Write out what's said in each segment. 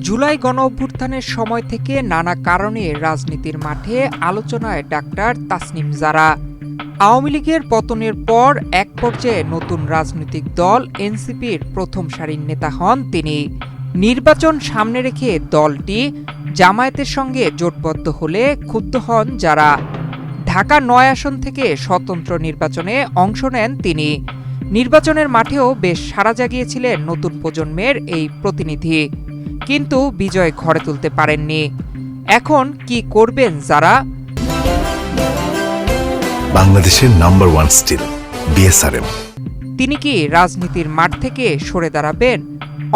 জুলাই গণঅভ্যুত্থানের সময় থেকে নানা কারণে রাজনীতির মাঠে আলোচনায় ডাক্তার তাসনিম জারা। আওয়ামী লীগের পতনের পর এক পর্যায়ে নতুন রাজনৈতিক দল এনসিপির প্রথম সারির নেতা হন তিনি। নির্বাচন সামনে রেখে দলটি জামায়াতের সঙ্গে জোটবদ্ধ হলে ক্ষুব্ধ হন যারা। ঢাকা ৯ আসন থেকে স্বতন্ত্র নির্বাচনে অংশ নেন তিনি। নির্বাচনের মাঠেও বেশ সাড়া জাগিয়েছিলেন নতুন প্রজন্মের এই প্রতিনিধি, কিন্তু বিজয় ঘরে তুলতে পারেননি। এখন কি করবেন যারা? বাংলাদেশের নাম্বার 1 স্টিল বিএসআরএম। তিনি কি রাজনীতির মাঠ থেকে সরে দাঁড়াবেন?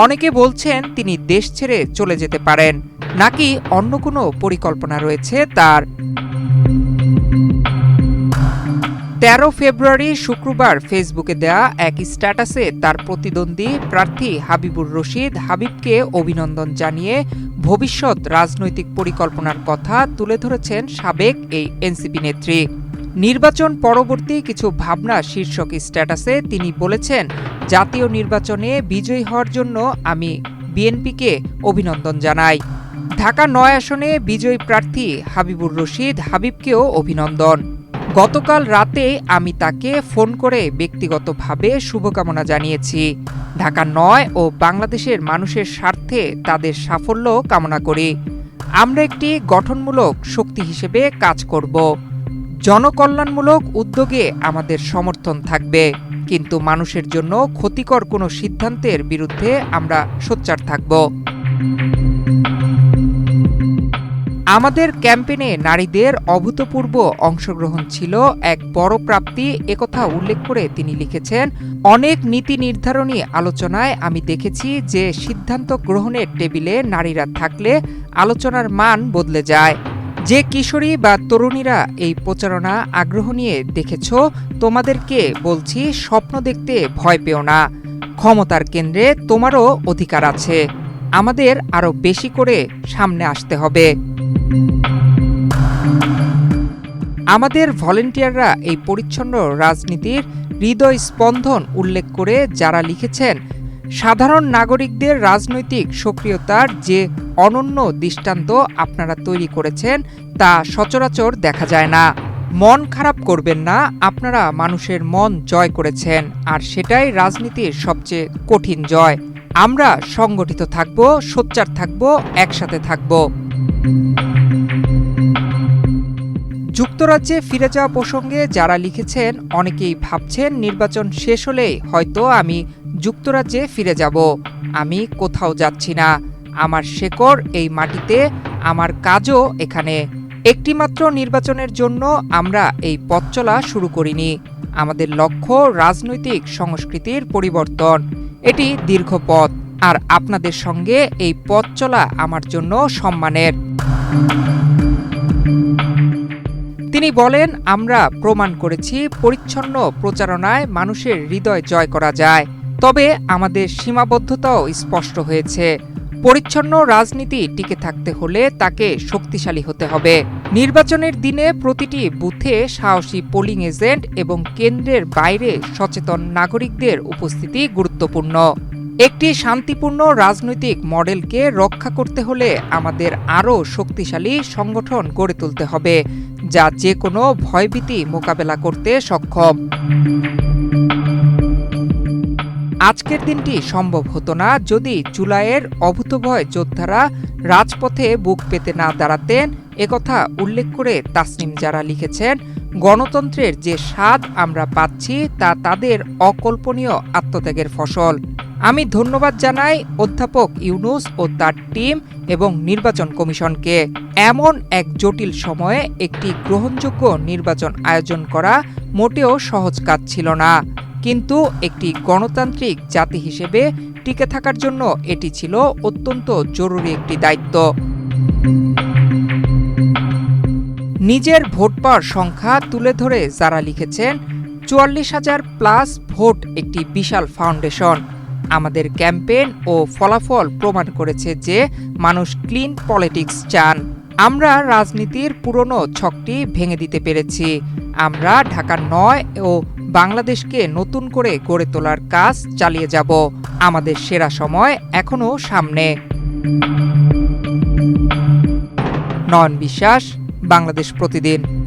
অনেকে বলছেন তিনি দেশ ছেড়ে চলে যেতে পারেন, নাকি অন্য কোনো পরিকল্পনা রয়েছে তার। ১৩ ফেব্রুয়ারি শুক্রবার ফেসবুকে দেয়া এক স্ট্যাটাসে তার প্রতিদ্বন্দ্বী প্রার্থী হাবিবুর রশিদ হাবিবকে অভিনন্দন জানিয়ে ভবিষ্যৎ রাজনৈতিক পরিকল্পনার কথা তুলে ধরেছেন সাবেক এই এনসিপি নেত্রী। নির্বাচন পরবর্তী কিছু ভাবনা শীর্ষক স্ট্যাটাসে তিনি বলেছেন, জাতীয় নির্বাচনে বিজয়ী হওয়ার জন্য আমি বিএনপিকে অভিনন্দন জানাই। ঢাকা ৯ আসনে বিজয়ী প্রার্থী হাবিবুর রশিদ হাবিবকেও অভিনন্দন। গতকাল রাতে আমি তাকে ফোন করে ব্যক্তিগতভাবে শুভকামনা জানিয়েছি। ঢাকা ৯ ও বাংলাদেশের মানুষের স্বার্থে তাদের সাফল্য কামনা করি। আমরা একটি গঠনমূলক শক্তি হিসেবে কাজ করব। জনকল্যাণমূলক উদ্যোগে আমাদের সমর্থন থাকবে, কিন্তু মানুষের জন্য ক্ষতিকর কোনো সিদ্ধান্তের বিরুদ্ধে আমরা সোচ্চার থাকব। আমাদের ক্যাম্পেইনে নারীদের অভূতপূর্ব অংশগ্রহণ ছিল এক বড় প্রাপ্তি, একথা উল্লেখ করে তিনি লিখেছেন, অনেক নীতি নির্ধারণী আলোচনায় আমি দেখেছি যে সিদ্ধান্ত গ্রহণের টেবিলে নারীরা থাকলে আলোচনার মান বদলে যায়। যে কিশোরী বা তরুণীরা এই প্রচারণা আগ্রহ নিয়ে দেখেছ, তোমাদেরকে বলছি, স্বপ্ন দেখতে ভয় পেও না। ক্ষমতার কেন্দ্রে তোমারও অধিকার আছে। আমাদের আরও বেশি করে সামনে আসতে হবে। আমাদের ভলেন্টিয়াররা এই পরিচ্ছন্ন রাজনীতির হৃদয় স্পন্দন উল্লেখ করে যারা লিখেছেন, সাধারণ নাগরিকদের রাজনৈতিক সক্রিয়তার যে অনন্য দৃষ্টান্ত আপনারা তৈরি করেছেন তা সচরাচর দেখা যায় না। মন খারাপ করবেন না, আপনারা মানুষের মন জয় করেছেন, আর সেটাই রাজনীতির সবচেয়ে কঠিন জয়। আমরা সংগঠিত থাকব, সোচ্চার থাকব, একসাথে থাকব। যুক্তরাজ্যে ফিরে যাওয়া প্রসঙ্গে যারা লিখেছেন, অনেকেই ভাবছেন নির্বাচন শেষ হলেই হয়তো আমি যুক্তরাজ্যে ফিরে যাব। আমি কোথাও যাচ্ছি না। আমার শেকড় এই মাটিতে, আমার কাজও এখানে। একটিমাত্র নির্বাচনের জন্য আমরা এই পথ চলা শুরু করিনি। আমাদের লক্ষ্য রাজনৈতিক সংস্কৃতির পরিবর্তন। এটি দীর্ঘ পথ, আর আপনাদের সঙ্গে এই পথ চলা আমার জন্য সম্মানের। তিনি বলেন, আমরা প্রমাণ করেছি পরিচ্ছন্ন প্রচারণায় মানুষের হৃদয় জয় করা যায়। তবে আমাদের সীমাবদ্ধতাও স্পষ্ট হয়েছে। পরিচ্ছন্ন রাজনীতি টিকে থাকতে হলে তাকে শক্তিশালী হতে হবে। নির্বাচনের দিনে প্রতিটি বুথে সাহসী পোলিং এজেন্ট এবং কেন্দ্রের বাইরে সচেতন নাগরিকদের উপস্থিতি গুরুত্বপূর্ণ। একটি শান্তিপূর্ণ রাজনৈতিক মডেলকে রক্ষা করতে হলে আমাদের আরও শক্তিশালী সংগঠন গড়ে তুলতে হবে, যা যে কোনো ভয়ভীতি মোকাবেলা করতে সক্ষম। আজকের দিনটি সম্ভব হতো না যদি জুলাইয়ের অভূতভয় যোদ্ধারা রাজপথে বুক পেতে না দাঁড়াতেন, একথা উল্লেখ করে তাসনিম জারা লিখেছেন, গণতন্ত্রের যে স্বাদ আমরা পাচ্ছি তা তাদের অকল্পনীয় আত্মত্যাগের ফসল। আমি ধন্যবাদ জানাই অধ্যাপক ইউনূস ও তার টিম এবং নির্বাচন কমিশনকে। এমন এক জটিল সময়ে একটি গ্রহণযোগ্য নির্বাচন আয়োজন করা মোটেও সহজ কাজ ছিল না, কিন্তু একটি গণতান্ত্রিক জাতি হিসেবে টিকে থাকার জন্য এটি ছিল অত্যন্ত জরুরি একটি দায়িত্ব। নিজের ভোট পাওয়ার সংখ্যা তুলে ধরে যারা লিখেছেন, ৪৪,০০০+ ভোট একটি বিশাল ফাউন্ডেশন। আমাদের ক্যাম্পেইন ও ফলাফল প্রমাণ করেছে যে মানুষ ক্লিন পলিটিক্স চান। আমরা রাজনীতির পুরনো ছকটি ভেঙে দিতে পেরেছি। আমরা ঢাকা ৯ ও বাংলাদেশকে নতুন করে গড়ে তোলার কাজ চালিয়ে যাব। আমাদের সেরা সময় এখনো সামনে। নয়ন বিশ্বাস, বাংলাদেশ প্রতিদিন।